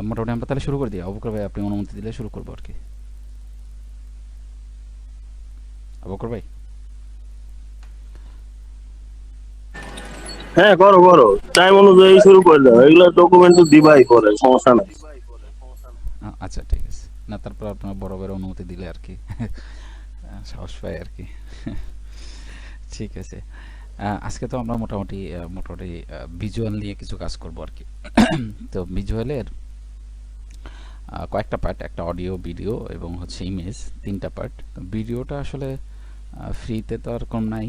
মোটামুটি আমরা তাহলে শুরু করে দিই। অবকর ভাই আপনি অনুমতি দিলে শুরু করবো আর কি। অবকর ভাই। হ্যাঁ, করো করো, টাইম অনুযায়ী শুরু করে দাও, এগুলো ডকুমেন্ট তো দিবাই পরে, সমস্যা নাই। আচ্ছা ঠিক আছে। না তারপর আপনার বড় ভাইয়ের অনুমতি দিলে আর কি সাহস পাই আর কি। ঠিক আছে। আজকে তো আমরা মোটামুটি ভিজুয়াল নিয়ে কিছু কাজ করব আর কি। তো ভিজুয়ালের কয়েকটা পার্ট, একটা অডিও, ভিডিও এবং হচ্ছে ইমেজ, তিনটা পার্ট। ভিডিওটা আসলে ফ্রিতে তো আর কম নাই,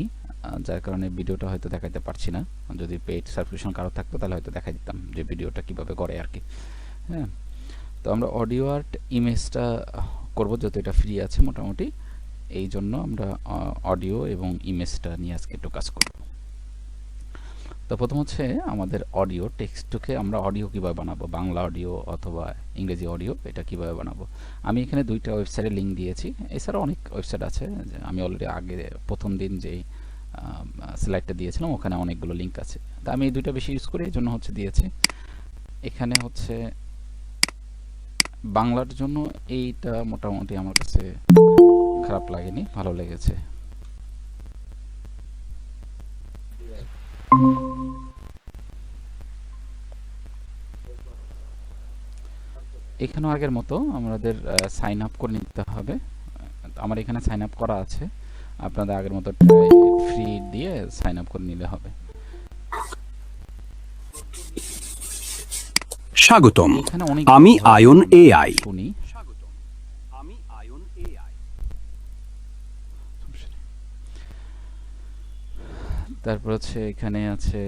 যার কারণে ভিডিওটা হয়তো দেখাতে পারছি না। যদি পেইড সাবস্ক্রিপশন কারো থাকতো তাহলে হয়তো দেখাই দিতাম যে ভিডিওটা কিভাবে করে আর কি। হ্যাঁ, তো আমরা অডিও আর ইমেজটা করব, যেহেতু এটা ফ্রি আছে মোটামুটি, এই জন্য আমরা অডিও এবং ইমেজটা নিয়ে আজকে একটু কাজ করব। তো প্রথম হচ্ছে আমাদের অডিও টেক্সটকে আমরা অডিও কীভাবে বানাবো, বাংলা অডিও অথবা ইংরেজি অডিও, এটা কিভাবে বানাবো। আমি এখানে দুইটা ওয়েবসাইটের লিঙ্ক দিয়েছি, এছাড়াও অনেক ওয়েবসাইট আছে। যে আমি অলরেডি আগে প্রথম দিন যেই স্লাইডটা দিয়েছিলাম ওখানে অনেকগুলো লিঙ্ক আছে, তো আমি এই দুইটা বেশি ইউজ করি, এই জন্য হচ্ছে দিয়েছি। এখানে হচ্ছে বাংলার জন্য এইটা মোটামুটি আমার কাছে খারাপ লাগেনি, ভালো লেগেছে। এখানেও আগের মতো আমাদের সাইন আপ করে নিতে হবে। আমার এখানে সাইন আপ করা আছে, আপনাদের আগের মতো ফ্রি দিয়ে সাইন আপ করে নিলে হবে। স্বাগতম, এখানে অনেক আমি ভয়েস আয়ন আমরা এআই। শুনি। তারপর হচ্ছে এখানে আছে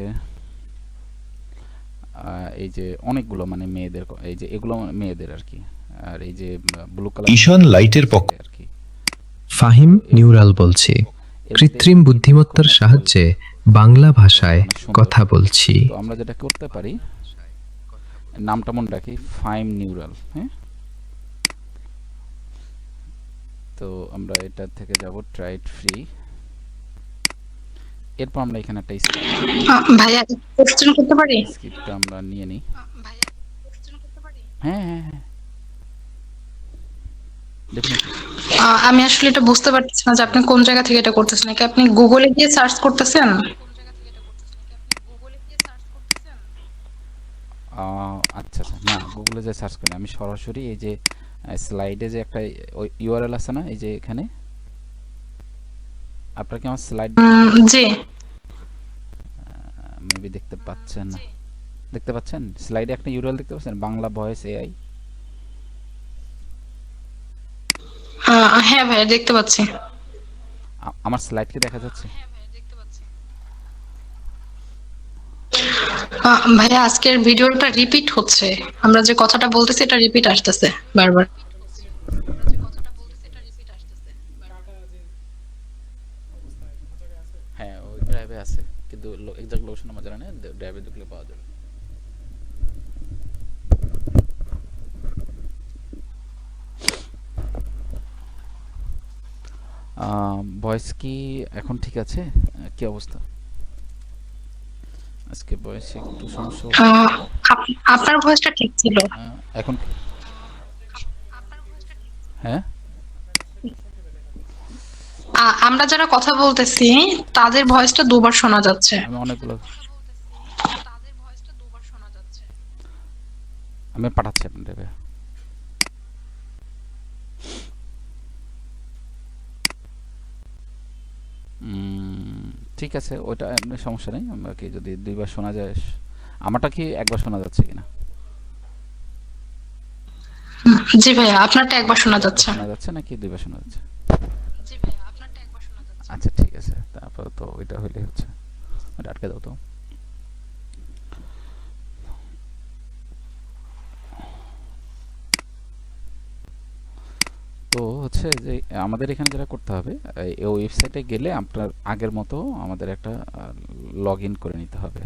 এই যে অনেকগুলো মানে মেয়েদের, এই যে এগুলো মেয়েদের আর কি। আর এই যে ব্লু কালার ঈশান লাইটের পক্ষ আর কি। ফাহিম তো এর নিউরাল বলছি। এর মধ্যে কৃত্রিম এডিটটা খুব বুদ্ধিমত্তার ন্যাচারাল, সাহায্যে বাংলা ভাষায় অনেক সুন্দর। কথা বলছি। তো আমরা যেটা করতে পারি, নামটা মনে রাখি, ফাইম নিউরাল। হ্যাঁ, তো আমরা এটা থেকে যাব ট্রাই ইট ফ্রি। এরপর আমরা এখানে একটা ভাইয়া কোশ্চেন করতে পারি? স্ক্রিপ্ট আমরা নিয়ে নিই। হ্যাঁ হ্যাঁ হ্যাঁ, ডেফিনেটলি। আমি আসলে এটা বুঝতে পারতেছি না যে আপনি কোন জায়গা থেকে এটা করতেছেন, নাকি আপনি গুগলে গিয়ে সার্চ করতেছেন? আচ্ছা আচ্ছা, না গুগলে যে সার্চ করি আমি সরাসরি এই যে স্লাইডে যে একটা ইউআরএল আছে না, এই যে এখানে আপনার কি আমার স্লাইড জি। মেবি দেখতে পাচ্ছেন না? দেখতে পাচ্ছেন স্লাইডে একটা ইউআরএল দেখতে পাচ্ছেন, বাংলা ভয়েস এআই। হ্যাঁ ভাইয়া দেখতে পাচ্ছি। আমার স্লাইড কি দেখা যাচ্ছে? ভাইয়া আজকের ভিডিওটা রিপিট হচ্ছে, আমরা যে কথাটা বলতেছি এটা রিপিট আসতেছে বারবার। হ্যাঁ, ওই ড্রাইভে আছে, কিন্তু এক্সাক্ট লোকেশন আমার জানা নেই, ড্রাইভে ঢুকলে পাওয়া যাবে। ভয়েস কি এখন ঠিক আছে? কি অবস্থা? আজকে ভয়েসে একটু সমস্যা হচ্ছে। আপনার ভয়েসটা ঠিক ছিল। এখন হ্যাঁ, আমরা যারা কথা বলতেছি তাদের ভয়েসটা দুবার শোনা যাচ্ছে। আমি অনেকগুলো আমি পাঠাচ্ছি আপনাদের। ঠিক আছে, ওইটা এমনি সমস্যা নেই। আমরা কি যদি দুইবার শোনা যায়, আমারটা কি একবার শোনা যাচ্ছে কিনা? জি ভাইয়া আপনারটা একবার শোনা একবার যাচ্ছে। শোনা যাচ্ছে নাকি দুইবার শোনা যাচ্ছে? আচ্ছা ঠিক আছে, তারপর তো ওইটা হইলে হচ্ছে, ওটা আটকে দাও তো। তো হচ্ছে যে আমাদের এখানে যেটা করতে হবে, এই ওয়েবসাইটে গেলে আপনার আগের মতো আমাদের একটা লগ ইন করে নিতে হবে।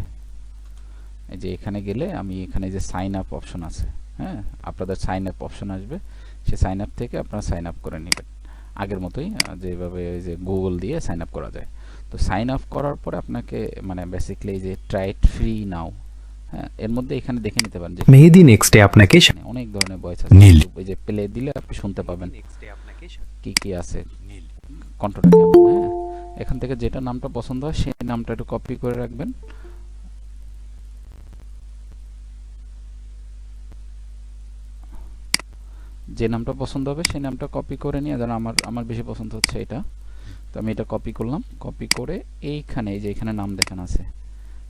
এই যে এখানে গেলে আমি এখানে যে সাইন আপ অপশন আছে, হ্যাঁ, আপনাদের সাইন আপ অপশন আসবে, সেই সাইন আপ থেকে আপনারা সাইন আপ করে নেবেন আগের মতোই, যেভাবে যে গুগল দিয়ে সাইন আপ করা যায়। তো সাইন আপ করার পরে আপনাকে মানে বেসিক্যালি যে ট্রাই ইট ফ্রি নাও, হ্যাঁ, এর মধ্যে এখানে দেখে নিতে পারেন যে মেহেদি নেক্সটে আপনাকে এখানে অনেক ধরনের ভয়েস আছে। নীল। ওই যে প্লে দিলে আপনি শুনতে পাবেন কি কি আছে, কণ্ঠটা কেমন। হ্যাঁ, এখান থেকে যেটা নামটা পছন্দ হয় সেই নামটা একটু কপি করে রাখবেন। যে নামটা পছন্দ হবে সেই নামটা কপি করে নিয়ে, ধরুন আমার বেশি পছন্দ হচ্ছে এটা, তো আমি এটা কপি করলাম। কপি করে এইখানে এই যে এখানে নাম দেখেন আছে,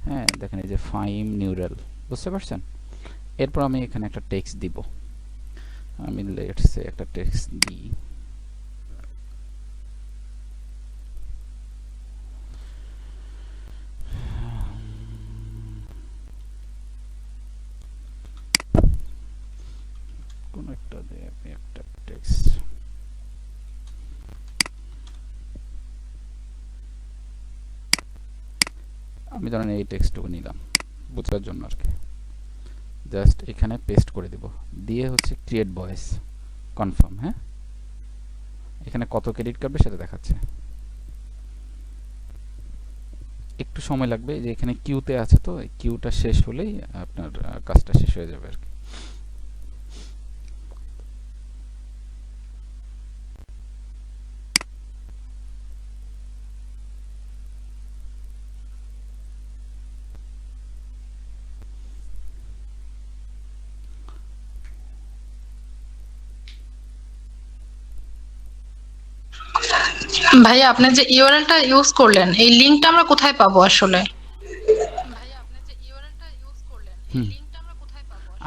হ্যাঁ দেখেন এই যে ফাইম নিউরাল, বুঝতে পারছেন? এরপর আমি এখানে একটা টেক্সট দিব। আমি লেটস সে একটা টেক্সট দিই। কোন একটা দিয়ে আমি একটা টেক্সট, আমি ধরেন এই টেক্সটটুকু নিলাম বোঝার জন্য আর কি, জাস্ট এখানে পেস্ট করে দিব, দিয়ে হচ্ছে ক্রিয়েট ভয়েস কনফার্ম। হ্যাঁ, এখানে কত ক্রেডিট কাটবে সেটা দেখাচ্ছে। একটু সময় লাগবে, যে এখানে কিউতে আছে, তো কিউটা শেষ হলেই আপনার কাজটা শেষ হয়ে যাবে আর কি। ভাইয়া আপনি যে ইউআরএলটা ইউজ করলেন, এই লিংকটা আমরা কোথায় পাবো আসলে? হুম,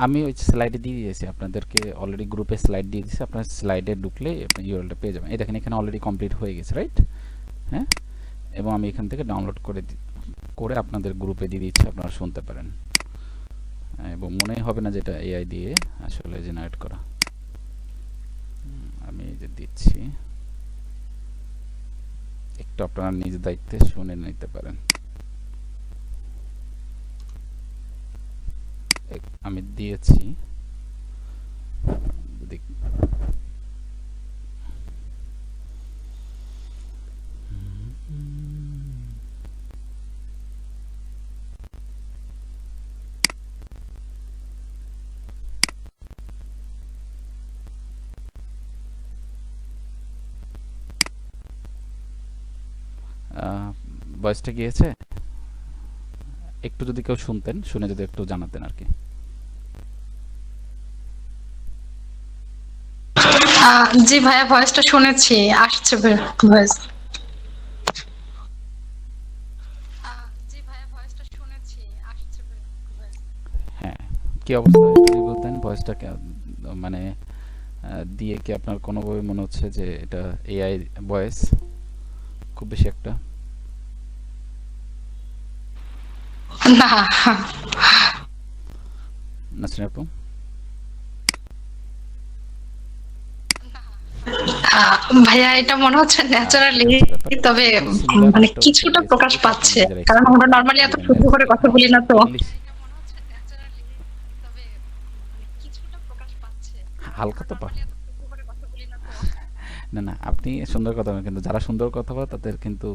আমি ওই স্লাইডে দিয়ে দিয়েছি আপনাদেরকে, অলরেডি গ্রুপে স্লাইড দিয়ে দিয়েছি, আপনার স্লাইডে ঢুকলে আপনি ইউআরএলটা পেয়ে যাবেন। এই দেখেন এখানে অলরেডি কমপ্লিট হয়ে গেছে, রাইট? হ্যাঁ, এবং আমি এখান থেকে ডাউনলোড করে আপনাদের গ্রুপে দিয়ে দিচ্ছি, আপনারা শুনতে পারেন। এবং মনেই হবে না যেটা এআই দিয়ে আসলে জেনারেট করা। আমি এই যে দিচ্ছি, একটু আপনারা নিজ দায়িত্বে শুনে নিতে পারেন। আমি দিয়েছি, যদি ভয়েসটা গিয়েছে, একটু যদি কেউ শুনতেন, শুনে যদি একটু জানাতেন আর কি। জি ভাইয়া, ভয়েসটা শুনেছি, আসছে ভয়েস। হ্যাঁ, কি অবস্থা একটু যদি বলতেন, ভয়েসটা মানে দিয়ে কি আপনার কোনোভাবে মনে হচ্ছে যে এটা এআই ভয়েস খুব বেশি একটা? না নাসরিন আপু, ভাইয়া, এটা মনে হচ্ছে ন্যাচারালি, ব্যাপারটা তবে একটু সিমিলার, মানে একটা কিছুটা হচ্ছে প্রকাশ এটা পাচ্ছে, আপনারা নিজেরা কারণ এক্সপ্লোর আমরা নর্মালি এত করবেন। শুদ্ধ করে কথা বলি না তো। ইংলিশ হালকা তো না না, আপনি সুন্দর কথা বলেন, কিন্তু যারা সুন্দর কথা বলে তাদের কিন্তু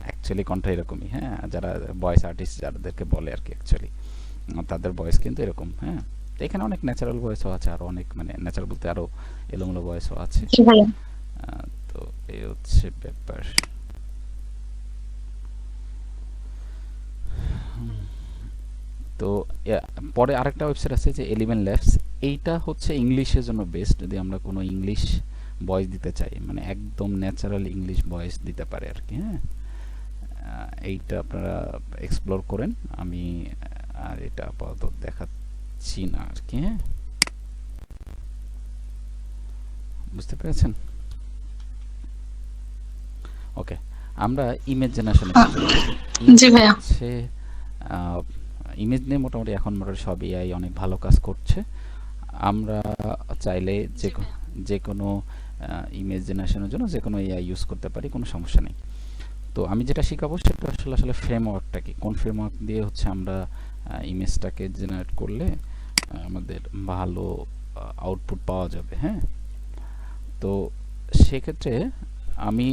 অ্যাকচুয়ালি কণ্ঠ এরকমই। হ্যাঁ, যারা ভয়েস আর্টিস্ট যাদেরকে বলে আর কি, অ্যাকচুয়ালি তাদের ভয়েস কিন্তু এরকম। হ্যাঁ, তো এখানে অনেক ন্যাচারাল ভয়েসও আছে, আরো অনেক মানে ন্যাচারাল বলতে আরো এলোমেলো ভয়েসও আছে। জি ভাইয়া। তো এই হচ্ছে ব্যাপার। তো পরে আরেকটা ওয়েবসাইট আছে যে এলিভেন ল্যাবস, এইটা হচ্ছে ইংলিশের জন্য বেস্ট। যদি আমরা কোনো ইংলিশ ভয়েস দিতে চাই, মানে একদম ন্যাচারাল ইংলিশ ভয়েস দিতে পারে আর কি। হ্যাঁ, এইটা আপনারা এক্সপ্লোর করেন, আমি আর এটা আপাতত দেখাচ্ছি না আর কি। হ্যাঁ, বুঝতে পেরেছেন? ওকে, আমরা ইমেজ জেনারেশনে জি ভাইয়া। হচ্ছে ইমেজ নিয়ে মোটামুটি এখন সব এআই অনেক ভালো কাজ করছে। আমরা চাইলে যে কোনো ইমেজ জেনারেশনের জন্য যে কোনো এআই ইউজ করতে পারি, কোনো সমস্যা নেই। তো আমি যেটা শেখাবো সেটা আসলে ফ্রেমওয়ার্কটা কি, কোন ফ্রেমওয়ার্ক দিয়ে হচ্ছে আমরা ইমেজটাকে জেনারেট করলে আমাদের ভালো আউটপুট পাওয়া যাবে। হ্যাঁ, তো সেক্ষেত্রে আমি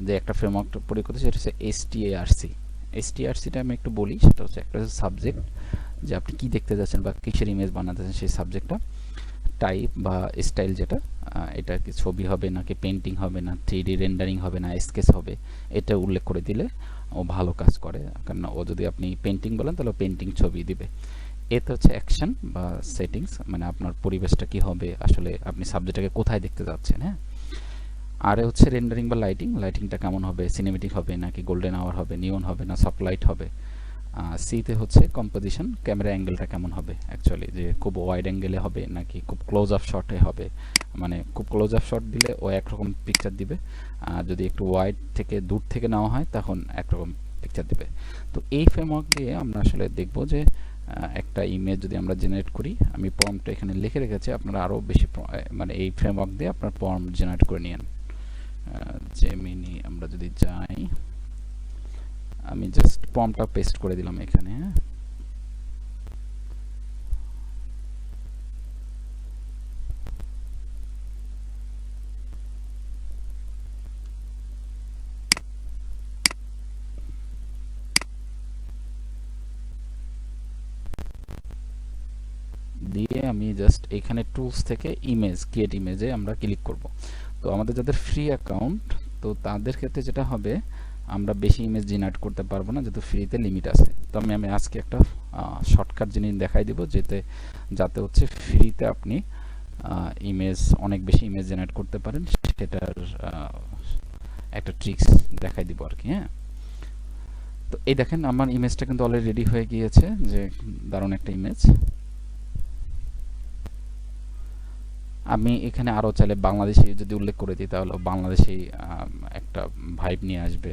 যে একটা ফ্রেমওয়ার্ক প্রয়োগ করতে, সেটা হচ্ছে এসটিআরসি। এসটিআরসিটা আমি একটু বলি, সেটা হচ্ছে একটা সাবজেক্ট যে আপনি কি দেখতে যাচ্ছেন বা কিসের ইমেজ বানাতে চাচ্ছেন সেই সাবজেক্টটা, টাইপ বা স্টাইল যেটা, এটা কি ছবি হবে নাকি পেন্টিং হবে না 3D রেন্ডারিং হবে না স্কেচ হবে, এটা উল্লেখ করে দিলে ও ভালো কাজ করে। কারণ ও যদি আপনি পেন্টিং বলেন তাহলে পেন্টিং ছবি দিবে। এতে হচ্ছে অ্যাকশন বা সেটিংস, মানে আপনার পরিবেশটা কি হবে, আসলে আপনি সাবজেক্টটাকে কোথায় দেখতে যাচ্ছেন। হ্যাঁ, আর হচ্ছে রেন্ডারিং বা লাইটিংটা কেমন হবে, সিনেমেটিক হবে নাকি গোল্ডেন আওয়ার হবে, নিয়ন হবে না সফট লাইট হবে। সিতে হচ্ছে কম্পোজিশন, ক্যামেরা অ্যাঙ্গেলটা কেমন হবে, অ্যাকচুয়ালি যে খুব ওয়াইড অ্যাঙ্গেলে হবে নাকি খুব ক্লোজ আপ শটে হবে, মানে খুব ক্লোজ আপ শট দিলে ও একরকম পিকচার দিবে, আর যদি একটু ওয়াইড থেকে দূর থেকে নেওয়া হয় তখন একরকম পিকচার দিবে। তো এই ফ্রেমওয়ার্ক দিয়ে আমরা আসলে দেখব যে একটা ইমেজ যদি আমরা জেনারেট করি, আমি প্রম্পটটা এখানে লিখে রেখেছি, আপনারা আরও বেশি মানে এই ফ্রেমওয়ার্ক দিয়ে আপনার প্রম্পট জেনারেট করে নিন। জেমিনি আমরা যদি যাই, আমি জাস্ট প্রম্পটটা পেস্ট করে দিলাম এখানে। হ্যাঁ, দিয়ে আমি জাস্ট এখানে টুলস থেকে ইমেজ ক্রিয়েট ইমেজে আমরা ক্লিক করব। তো আমাদের যাদের ফ্রি অ্যাকাউন্ট, তো তাদের ক্ষেত্রে যেটা হবে, আমরা বেশি ইমেজ জেনারেট করতে পারবো না যেহেতু ফ্রিতে লিমিট আছে। তো আমি আজকে একটা শর্টকাট জিনিস দেখাই দিব যাতে হচ্ছে ফ্রিতে আপনি ইমেজ অনেক বেশি ইমেজ জেনারেট করতে পারেন, সেটার একটা ট্রিক্স দেখাই দিব আর কি। হ্যাঁ, তো এই দেখেন আমার ইমেজটা কিন্তু অলরেডি রেডি হয়ে গিয়েছে, যে দারুণ একটা ইমেজ। আমি এখানে আরও চাইলে বাংলাদেশি যদি উল্লেখ করে দিই তাহলে বাংলাদেশি একটা ভাইব নিয়ে আসবে।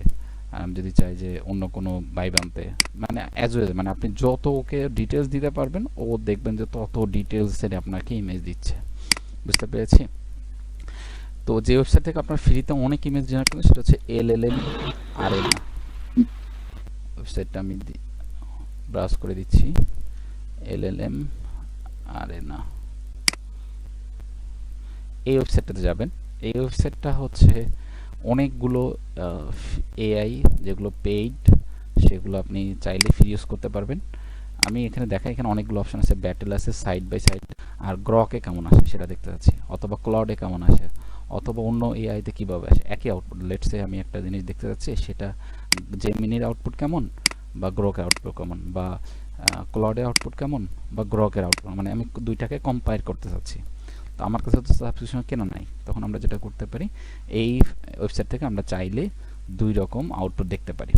আর আমি যদি চাই যে অন্য কোনো ভাইব আনতে, মানে অ্যাজ ওয়েল, মানে আপনি যত ওকে ডিটেলস দিতে পারবেন ও দেখবেন যে তত ডিটেলসের আপনাকে ইমেজ দিচ্ছে। বুঝতে পেরেছি? তো যে ওয়েবসাইট থেকে আপনার ফ্রিতে অনেক ইমেজ জেনারেট করেন সেটা হচ্ছে LLM Arena। ওয়েবসাইটটা আমি ব্রাউজ করে দিচ্ছি, LLM Arena। এই ওয়েবসাইটটাতে যাবেন। এই ওয়েবসাইটটা হচ্ছে অনেকগুলো AI যেগুলো পেইড, সেগুলো আপনি চাইলে ফ্রি ইউজ করতে পারবেন। আমি এখানে দেখাই, এখানে অনেকগুলো অপশন আছে, ব্যাটেল আছে, সাইড বাই সাইড, আর গ্রকে কেমন আসে সেটা দেখতে পাচ্ছি, অথবা ক্লাউডে কেমন আসে, অথবা অন্য এআইতে কীভাবে আসে একই আউটপুট। লেটসে আমি একটা জিনিস দেখতে যাচ্ছি, সেটা জেমিনির আউটপুট কেমন বা গ্রকের আউটপুট কেমন, বা ক্লাউডের আউটপুট কেমন বা গ্রকের আউটপুট, মানে আমি দুইটাকে কম্পেয়ার করতে চাচ্ছি। তো আমার কাছে তো সাবস্ক্রিপশন কেন নাই, তখন আমরা যেটা করতে পারি, এই ওয়েবসাইট থেকে আমরা চাইলে দুই রকম আউটপুট দেখতে পারি।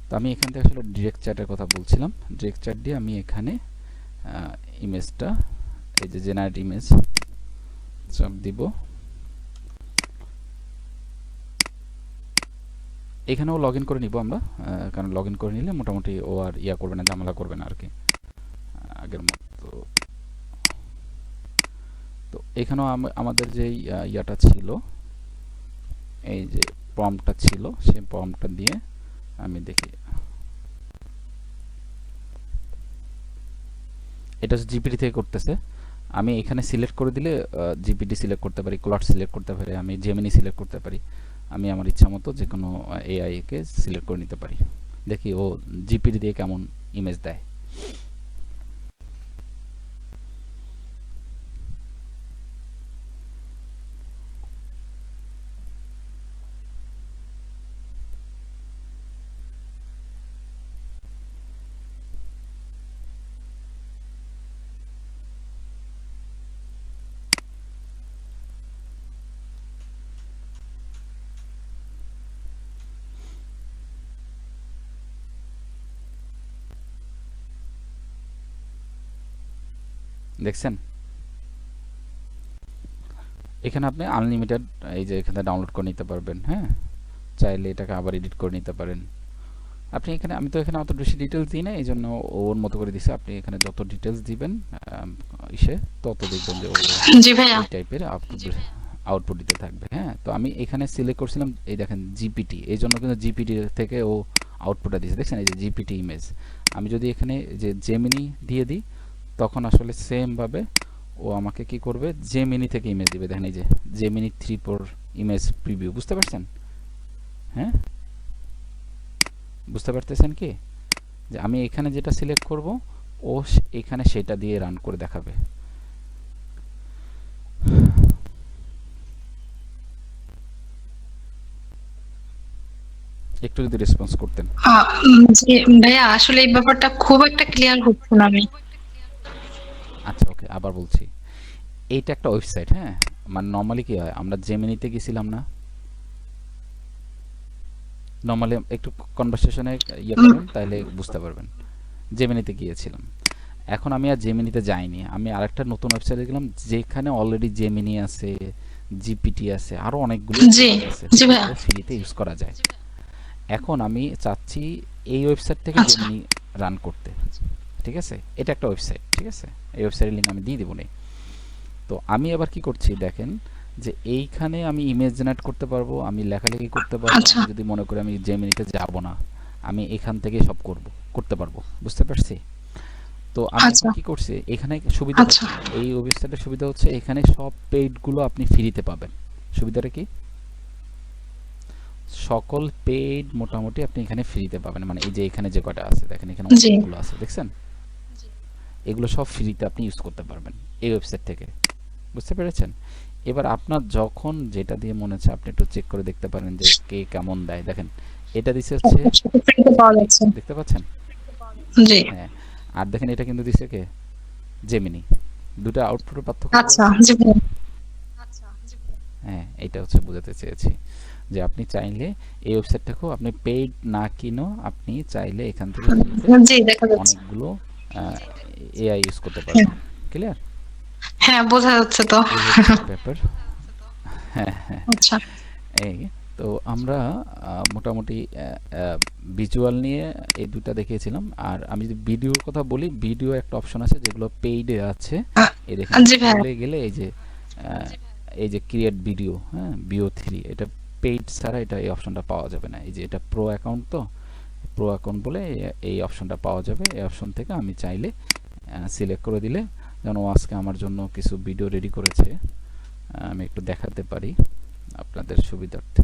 তো আমি এখান থেকে আসলে ডিরেক্ট চ্যাটের কথা বলছিলাম। ডিরেক্ট চ্যাট দিয়ে আমি এখানে ইমেজটা, এই যে জেনারেট ইমেজ সব দিব। এখানেও লগ ইন করে নিব আমরা, কারণ লগ ইন করে নিলে মোটামুটি ও আর ইয়া করবে না, ঝামেলা করবে না আর কি আগের মতো। তো এখানেও আমাদের যে ইয়াটা ছিল, এই যে প্রম্পটটা ছিল, সেই প্রম্পটটা দিয়ে আমি দেখি, এটা জিপিটি থেকে করতেছে। আমি এখানে সিলেক্ট করে দিলে জিপিটি সিলেক্ট করতে পারি, ক্লাউড সিলেক্ট করতে পারি, আমি জেমিনি সিলেক্ট করতে পারি, আমি আমার ইচ্ছা মতো যে কোনো এআই কে সিলেক্ট করে নিতে পারি। দেখি ও জিপিটি দিয়ে কেমন ইমেজ দেয়। দেখছেন, এখানে আপনি আনলিমিটেড এই যে এখানে ডাউনলোড করে নিতে পারবেন। হ্যাঁ, চাইলে এটাকে আবার এডিট করে নিতে পারেন আপনি। এখানে আমি তো এখানে অত বেশি ডিটেলস দিই না, এই জন্য ওর মতো করে দিছি। আপনি এখানে যত ডিটেলস দিবেন তত দেখবেন যে জি ভাইয়া এই টাইপের আউটপুট দিতে থাকবে। হ্যাঁ, তো আমি এখানে সিলেক্ট করছিলাম, এই দেখেন জিপিটি, এই জন্য কিন্তু জিপিটি থেকে ও আউটপুটটা দিয়েছে। দেখছেন এই যে জিপিটি ইমেজ। আমি যদি এখানে যে জেমিনি দিয়ে দিই, তখন আসলে সেমভাবে ও আমাকে কি করবে, জেমিনি থেকে ইমেজ দিবে। দেখেন এই যে জেমিনি 3 ইমেজ প্রিভিউ, বুঝতে পারছেন? হ্যাঁ, বুঝতে পারতেছেন কি, যে আমি এখানে যেটা সিলেক্ট করব ও এখানে সেটা দিয়ে রান করে দেখাবে। একটু যদি রেসপন্স করতেন। জি ভাইয়া, আসলে এই ব্যাপারটা খুব একটা ক্লিয়ার হচ্ছে না আমি। আচ্ছা ওকে, আবার বলছি, এইটা একটা ওয়েবসাইট, হ্যাঁ, মানে নর্মালি কি হয়, আমরা জেমিনিতে গেছিলাম না, নর্মালি একটু কনভারসেশনে ইয়ে করবেন তাহলে বুঝতে পারবেন। জেমিনিতে গিয়েছিলাম, এখন আমি আর জেমিনিতে যাইনি, আমি আরেকটা নতুন ওয়েবসাইটে গেলাম যেখানে অলরেডি জেমিনি আছে, জিপিটি আছে, আরো অনেকগুলো জি আছে, জি ভাইয়া। ফ্রিতে ইউজ করা যায়। এখন আমি চাচ্ছি এই ওয়েবসাইট থেকে আচ্ছা জেমিনি রান করতে, ঠিক আছে, এটা একটা ওয়েবসাইট, ঠিক আছে, এই ওয়েবসাইটের লিঙ্ক আমি দিয়ে দেবো নে। তো আমি আবার কি করছি দেখেন, যে এইখানে আমি ইমেজ জেনারেট করতে পারবো, আমি লেখালেখি করতে পারবো, আচ্ছা আমি যদি মনে করি আমি জেমিনিতে যাব না, আমি এখান থেকে সব করতে পারবো, বুঝতে পারছি। তো আমি এখন আচ্ছা কি করছি, এখানে সুবিধাটা আচ্ছা কি, এই ওয়েবসাইটের সুবিধা হচ্ছে এখানে সব পেইডগুলো আপনি ফ্রিতে পাবেন। সুবিধাটা কি, সকল পেইড মোটামুটি আপনি এখানে ফ্রিতে পাবেন, মানে এই যে এখানে যে কয়টা আছে দেখেন, এখানে জি অনেকগুলো আছে দেখছেন, এগুলো সব ফ্রিতে আপনি ইউজ করতে পারবেন এই ওয়েবসাইট থেকে, বুঝতে পেরেছেন। এবার আপনার যখন যেটা দিয়ে মনে হচ্ছে আপনি একটু চেক করে দেখতে পারেন যে কে কেমন দেয়, দেখেন এটা দিচ্ছে হচ্ছে, ফ্রিতে পাওয়া যাচ্ছে। দেখতে পাচ্ছেন, জি হ্যাঁ, আর দেখেন এটা কিন্তু দিচ্ছে কে, জেমিনি। দুটো আউটপুটের পার্থক্য বোঝা আচ্ছা যাচ্ছে? জি ভাইয়া। হ্যাঁ, এটা হচ্ছে বোঝাতে চেয়েছি যে আপনি চাইলে এই ওয়েবসাইটটাকেও আপনি পেইড না কিনো, আপনি চাইলে এখান থেকে জি দেখা যাচ্ছে। অনেকগুলো এআই ইউজ করতে হ্যাঁ পারবেন। ক্লিয়ার? হ্যাঁ, বোঝা যাচ্ছে তো। এই হচ্ছে ব্যাপার। হ্যাঁ হ্যাঁ, আচ্ছা এই তো আমরা মোটামুটি ভিজুয়াল নিয়ে এই দুটা দেখিয়েছিলাম। আর আমি যদি ভিডিওর কথা বলি, ভিডিও একটা অপশন আছে যেগুলো পেইডে আছে, এই দেখেন জি ভাইয়া। চলে গেলে এই যে ক্রিয়েট ভিডিও, হ্যাঁ, VO3, এটা পেইড ছাড়া এটা এই অপশনটা পাওয়া যাবে না। এই যে এটা প্রো অ্যাকাউন্ট, তো প্রো অ্যাকাউন্ট বলে এই অপশনটা পাওয়া যাবে। এই অপশন থেকে আমি চাইলে সিলেক্ট করে দিলে, যেমন ও আজকে আমার জন্য কিছু ভিডিও রেডি করেছে, আমি একটু দেখাতে পারি আপনাদের সুবিধার্থে।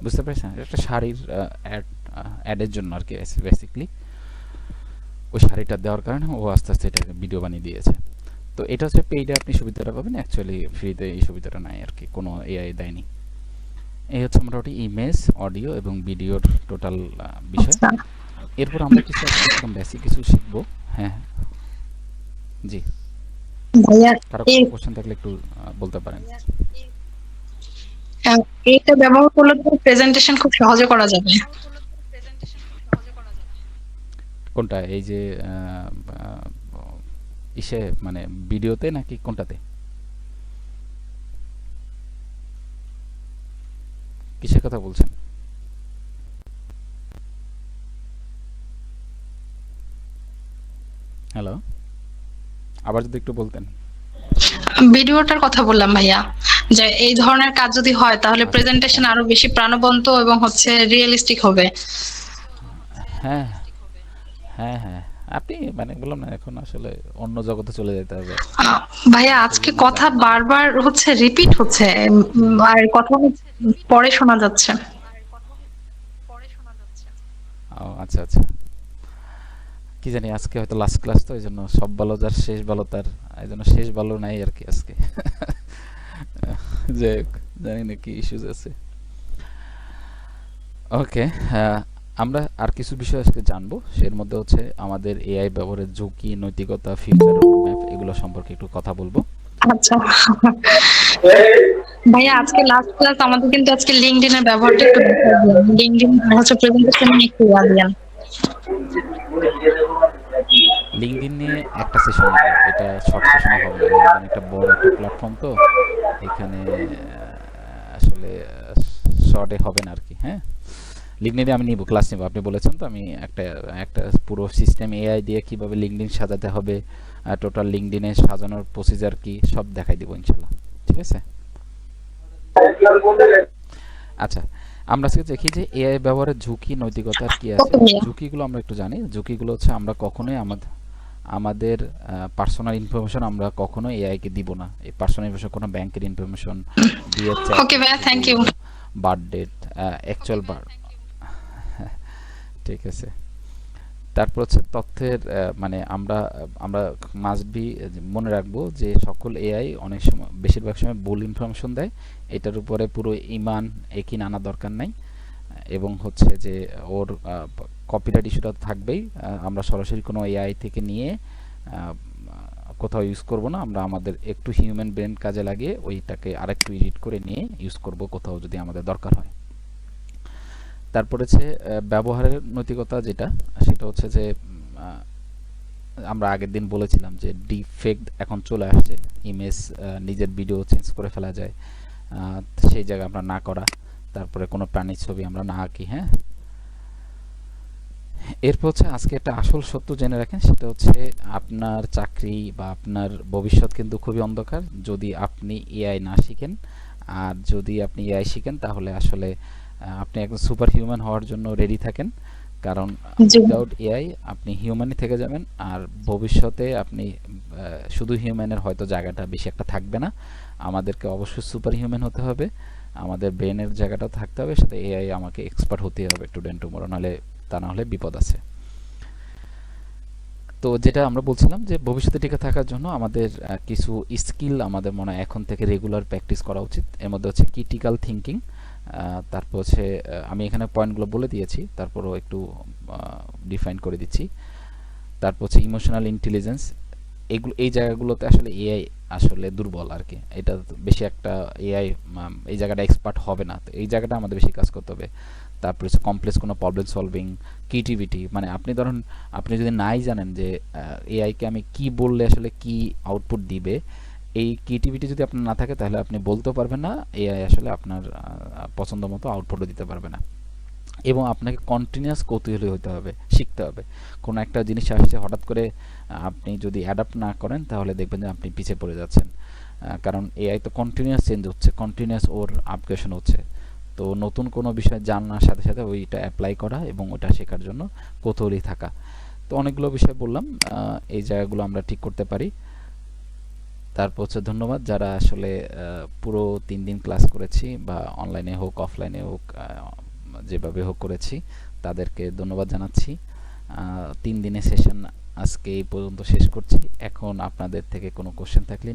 বুঝতে পেরেছেন, এটা একটা শাড়ির অ্যাডের জন্য আর কি, বেসিক্যালি ওই শাড়িটা দেওয়ার কারণে ও আস্তে আস্তে এটা ভিডিও বানিয়ে দিয়েছে। তো এটা হচ্ছে পেইডে আপনি সুবিধাটা পাবেন, অ্যাকচুয়ালি ফ্রিতে এই সুবিধাটা নাই আর কি, কোনো এআই দেয়নি। এই হচ্ছে মোটামুটি ইমেজ, অডিও এবং ভিডিওর টোটাল বিষয়। আচ্ছা এরপর আমরা কিছু একদম বেসিক কিছু শিখবো। হ্যাঁ জি, ভাইয়া, কারো এই কোনো কোশ্চেন থাকলে একটু বলতে পারেন। এইটা ব্যবহার করলে তো প্রেজেন্টেশন খুব সহজে করা যাবে। কোনটা, এই যে ইসে মানে ভিডিওতে নাকি কোনটাতে, কিসের কথা বলছেন? হ্যালো, আবার যদি একটু বলতেন। ভিডিওটার কথা বললাম ভাইয়া, যে এই ধরনের কাজ যদি হয় তাহলে আচ্ছা আচ্ছা, প্রেজেন্টেশন হ্যাঁ আরো বেশি প্রাণবন্ত এবং হচ্ছে রিয়েলিস্টিক হবে। হ্যাঁ হ্যাঁ হ্যাঁ, আপনি মানে বললাম না, এখন আসলে অন্য জগতে চলে যেতে হবে, আহ, ভাইয়া আজকে সেজন্য কথা বারবার হচ্ছে রিপিট হচ্ছে, আর কথা পরে শোনা যাচ্ছে। ও আচ্ছা আচ্ছা, কি জানি আজকে হয়তো লাস্ট ক্লাস, তো এই জন্য সব ভালো যার শেষ ভালো তার, এই জন্য শেষ ভালো নাই আর কি আজকে। যে জানি না কি ইস্যুস আছে। ওকে, আমরা আর কিছু বিষয় আজকে জানবো, এর মধ্যে হচ্ছে আমাদের এআই ব্যবহারের ঝুঁকি, নৈতিকতা, ফিউচার রোডম্যাপ, এগুলো সম্পর্কে একটু কথা বলবো। আচ্ছা ভাইয়া, আজকে লাস্ট ক্লাস, আমাদের কিন্তু আজকে লিঙ্কডইন এর ব্যবহারটা একটু দেখাই দিন। লিঙ্কডইন হচ্ছে প্রেজেন্টেশন নিয়ে একটু দিন। লিঙ্কডইন নিয়ে একটা সেশন নিব, এটা শর্ট সেশনে হবে না, লিঙ্কডইন একটা বড় একটা প্ল্যাটফর্ম, তো এখানে আসলে শর্টে হবে না আর কি। হ্যাঁ, লিঙ্কডইনে আমি নিব, ক্লাস নিব, আপনি বলেছেন তো, আমি একটা একটা পুরো সিস্টেম এআই দিয়ে কিভাবে লিঙ্কডইন সাজাতে হবে, টোটাল লিঙ্কডইনে সাজানোর প্রসিজার কি, সব দেখাই দিব ইনশাল্লাহ, ঠিক আছে। আচ্ছা, আমরা আজকে দেখি যে এআই ব্যবহারের ঝুঁকি, নৈতিকতা আর কি আছে। ওকে ভাইয়া। ঝুঁকিগুলো আমরা একটু জানি। ঝুঁকিগুলো হচ্ছে আমরা কখনোই আমাদের পার্সোনাল ইনফরমেশন আমরা কখনো এআই কে দিব না। এই পার্সোনাল ইনফরমেশন কোনো ব্যাংকের ইনফরমেশন দিয়ে চ্যাট ওকে ভাইয়া, thank you. Birth date, actual বার, ঠিক আছে। তারপর হচ্ছে তথ্যের মানে আমরা আমরা মাস্ট বি মনে রাখবো যে সকল এআই অনেক সময়, বেশিরভাগ সময় ভুল ইনফরমেশন দেয়। এটার উপরে পুরো ইমান একিন আনা দরকার নাই। এবং হচ্ছে যে ওর কপিরাইট ইস্যুটা থাকবেই। আমরা সরাসরি কোনো এআই থেকে নিয়ে কোথাও ইউজ করব না। আমরা আমাদের একটু হিউম্যান ব্রেন কাজে লাগিয়ে ওইটাকে আরেকটু এডিট করে নিয়ে ইউজ করব কোথাও যদি আমাদের দরকার হয়। তারপর হচ্ছে ব্যবহারের নৈতিকতা, যেটা সেটা হচ্ছে যে আমরা আগের দিন বলেছিলাম যে ডিপ ফেক এখন চলে আসছে। ইমেজ, নিজের ভিডিও চেঞ্জ করে ফেলা যায়, সেই জায়গায় আমরা না করা। তারপরে কোনো প্রাণীর ছবি আমরা না আঁকি। হ্যাঁ, এরপর হচ্ছে আজকে একটা আসল সত্য জেনে রাখেন, সেটা হচ্ছে আপনার চাকরি বা আপনার ভবিষ্যৎ কিন্তু খুবই অন্ধকার যদি আপনি এআই না শিখেন। আর যদি আপনি এআই শিখেন তাহলে আসলে আপনি একজন সুপার হিউম্যান হওয়ার জন্য রেডি থাকেন, কারণ জি। উইদাউট এআই আপনি হিউম্যানই থেকে যাবেন। আর ভবিষ্যতে আপনি শুধু হিউম্যানের হয়তো জায়গাটা বেশি একটা থাকবে না। আমাদেরকে অবশ্যই সুপার হিউম্যান হতে হবে, আমাদের ব্রেনের জায়গাটাও থাকতে হবে, সাথে এআই আমাকে এক্সপার্ট হতেই হবে টুডে টুমরো, নাহলে তা না হলে বিপদ আছে। তো যেটা আমরা বলছিলাম যে ভবিষ্যতে টিকে থাকার জন্য আমাদের কিছু স্কিল আমাদের মনে হয় এখন থেকে রেগুলার প্র্যাকটিস করা উচিত। এর মধ্যে হচ্ছে ক্রিটিক্যাল থিঙ্কিং, তারপর হচ্ছে আমি এখানে পয়েন্টগুলো বলে দিয়েছি, তারপরও একটু ডিফাইন করে দিচ্ছি। তারপর হচ্ছে ইমোশনাল ইন্টেলিজেন্স। এগুলো, এই জায়গাগুলোতে আসলে এআই আসলে দুর্বল আর কি। এটা বেশি একটা এআই এই জায়গাটা এক্সপার্ট হবে না, তো এই জায়গাটা আমাদের বেশি কাজ করতে হবে। তারপরে হচ্ছে কমপ্লেক্স কোনো প্রবলেম সলভিং, ক্রিয়েটিভিটি, মানে আপনি ধরুন আপনি যদি নাই জানেন যে এআইকে আমি কি বললে আসলে কি আউটপুট দিবে, এই ক্রিয়েটিভিটি যদি আপনার না থাকে তাহলে আপনি বলতেও পারবেন না, এআই আসলে আপনার পছন্দ মতো আউটপুটও দিতে পারবে না। এবং আপনাকে কন্টিনিউয়াস কৌতূহলী হতে হবে, শিখতে হবে। কোনো একটা জিনিস আসছে হঠাৎ করে আপনি যদি অ্যাডাপ্ট না করেন তাহলে দেখবেন যে আপনি পিছিয়ে পড়ে যাচ্ছেন, কারণ এআই তো কন্টিনিউয়াস চেঞ্জ হচ্ছে, কন্টিনিউয়াস ওর আপগ্রেশন হচ্ছে। তো নতুন কোনো বিষয় জানার সাথে সাথে ওইটা অ্যাপ্লাই করা এবং ওটা শেখার জন্য কৌতূহলী থাকা। তো অনেকগুলো বিষয় বললাম, এই জায়গাগুলো আমরা ঠিক করতে পারি। তারপর হচ্ছে ধন্যবাদ যারা আসলে পুরো 3 দিন ক্লাস করেছি, বা অনলাইনে হোক অফলাইনে হোক, যেভাবে হোক করেছি, তাদেরকে ধন্যবাদ জানাচ্ছি। 3 দিনের সেশন আজকে এই পর্যন্ত শেষ করছি। এখন আপনাদের থেকে কোনো কোশ্চেন থাকলে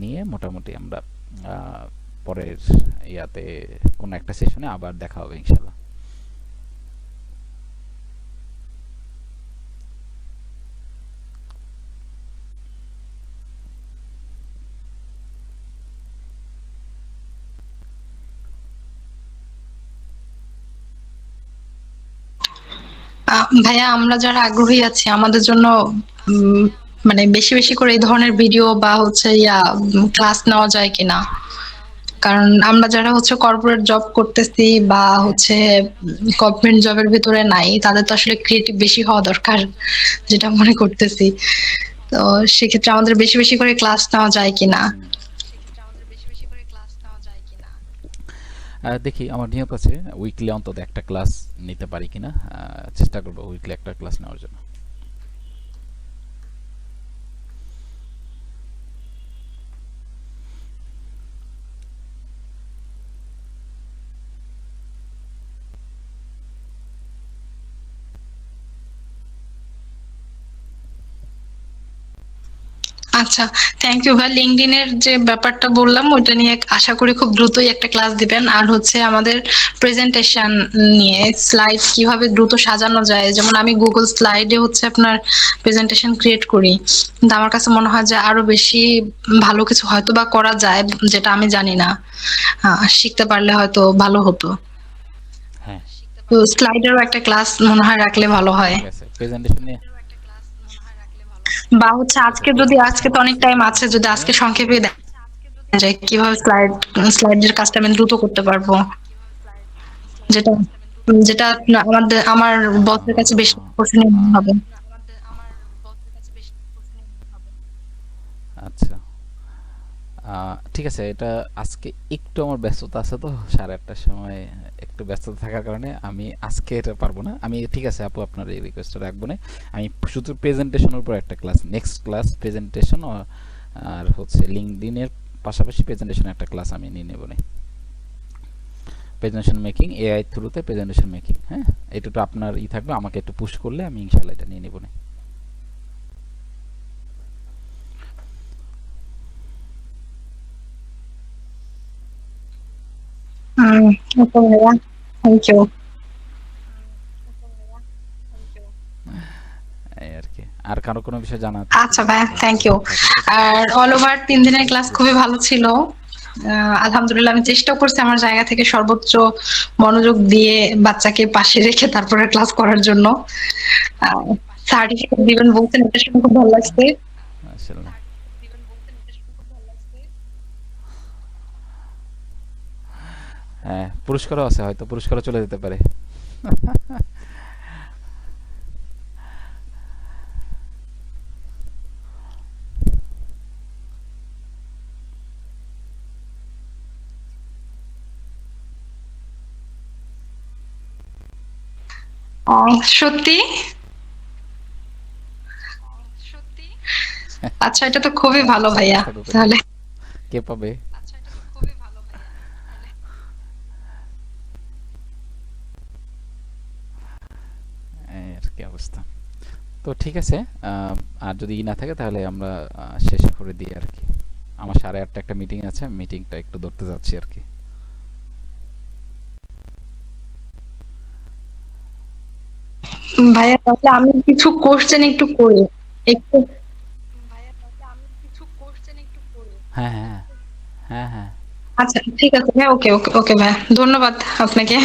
নিয়ে মোটামুটি আমরা পরের ইয়াতে কোনো একটা সেশনে আবার দেখা হবে ইনশাল্লাহ। ভাইয়া, আমরা যারা আগ্রহী আছি আমাদের জন্য উম, মানে বেশি বেশি করে এই ধরনের ভিডিও বা হচ্ছে ক্লাস নেওয়া যায় কিনা? কারণ আমরা যারা হচ্ছে কর্পোরেট জব করতেছি বা হচ্ছে গভর্নমেন্ট জবের ভিতরে নাই, তাদের তো আসলে ক্রিয়েটিভ বেশি হওয়া দরকার, যেটা মনে করতেছি। তো সেক্ষেত্রে আমাদের বেশি বেশি করে ক্লাস নেওয়া যায় কিনা? দেখি আমার নিয়ত আছে উইকলি অন্তত একটা ক্লাস নিতে পারি কিনা, চেষ্টা করবো উইকলি একটা ক্লাস নেওয়ার জন্য। আচ্ছা, থ্যাংক ইউ ভাই। লিঙ্কডইন এর যে ব্যাপারটা বললাম ওটা নিয়ে আশা করি খুব দ্রুতই একটা ক্লাস দিবেন। আর হচ্ছে আমাদের প্রেজেন্টেশন নিয়ে স্লাইড কিভাবে দ্রুত সাজানো যায়, যেমন আমি গুগল স্লাইডে হচ্ছে আপনার প্রেজেন্টেশন ক্রিয়েট করি, কিন্তু আমার কাছে মনে হয় যে আরো বেশি ভালো কিছু হয়তো বা করা যায়, যেটা আমি জানি না। শিখতে পারলে হয়তো ভালো হতো। হ্যাঁ, তো স্লাইডেরও একটা ক্লাস মনে হয় রাখলে ভালো হয়। ঠিক আছে, প্রেজেন্টেশন নিয়ে। বা হচ্ছে ঠিক আছে, আজকে যদি, আজকে তো অনেক টাইম আছে, যদি আজকে নিয়ে সংক্ষেপে দেখা যায় কিভাবে স্লাইডের কাজটা আমি দ্রুত করতে পারবো, যেটা যেটা আমার বসের কাছে বেশি আকর্ষণীয় মনে হবে। আচ্ছা, ঠিক আছে, এটা আজকে একটু আমার ব্যস্ততা আছে, তো 8:30টার সময় একটু ব্যস্ততা থাকার কারণে আমি আজকে এটা পারবো না। আমি ঠিক আছে আপু, আপনার এই রিকোয়েস্টটা রাখবো না। আমি শুধু প্রেজেন্টেশনের উপর একটা ক্লাস, নেক্সট ক্লাস প্রেজেন্টেশন, আর হচ্ছে লিঙ্কডইনের পাশাপাশি প্রেজেন্টেশন একটা ক্লাস আমি নিয়ে নেব না। প্রেজেন্টেশন মেকিং, এআই থ্রুতে প্রেজেন্টেশন মেকিং, হ্যাঁ, এটা তো আপনার থাকবে, আমাকে একটু পুশ করলে আমি ইনশাল্লাহ এটা নিয়ে নেব না। ওকে ভাইয়া, থ্যাংক ইউ। এই আর কি। আর কারো কোনো বিষয় জানা আচ্ছা ভাইয়া, থ্যাংক ইউ। আর অল ওভার 3 দিনের ক্লাস খুবই ভালো ছিল। আলহামদুলিল্লাহ, আমি চেষ্টা করছি আমার জায়গা থেকে সর্বোচ্চ মনোযোগ দিয়ে বাচ্চাকে পাশে রেখে তারপরে ক্লাস করার জন্য। সার্টিফিকেট দিবেন বলছেন, এটা শুনে খুব ভালো লাগছে। মাশাআল্লাহ। হ্যাঁ, পুরস্কারও আছে, হয়তো পুরস্কারও চলে যেতে পারে। সত্যি? আচ্ছা, এটা তো খুবই ভালো ভাইয়া। তাহলে কে পাবে? এই আর কি অবস্থা। তো ঠিক আছে, আর যদি না থাকে তাহলে আমরা শেষ করে দিই আর কি। আমার 8:30 একটা মিটিং আছে, মিটিংটা একটু ধরতে যাচ্ছি আর কি। ভাইয়া, তাহলে আমি কিছু কোশ্চেন একটু করি একটু। হ্যাঁ হ্যাঁ হ্যাঁ হ্যাঁ। আচ্ছা ঠিক আছে ভাই, ওকে ওকে ওকে ভাই, ধন্যবাদ আপনাকে।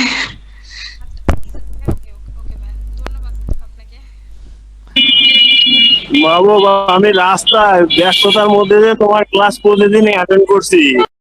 বাবু, আমি রাস্তায় ব্যস্ততার মধ্যে দিয়ে তোমার ক্লাস প্রতিদিন অ্যাটেন্ড করছি।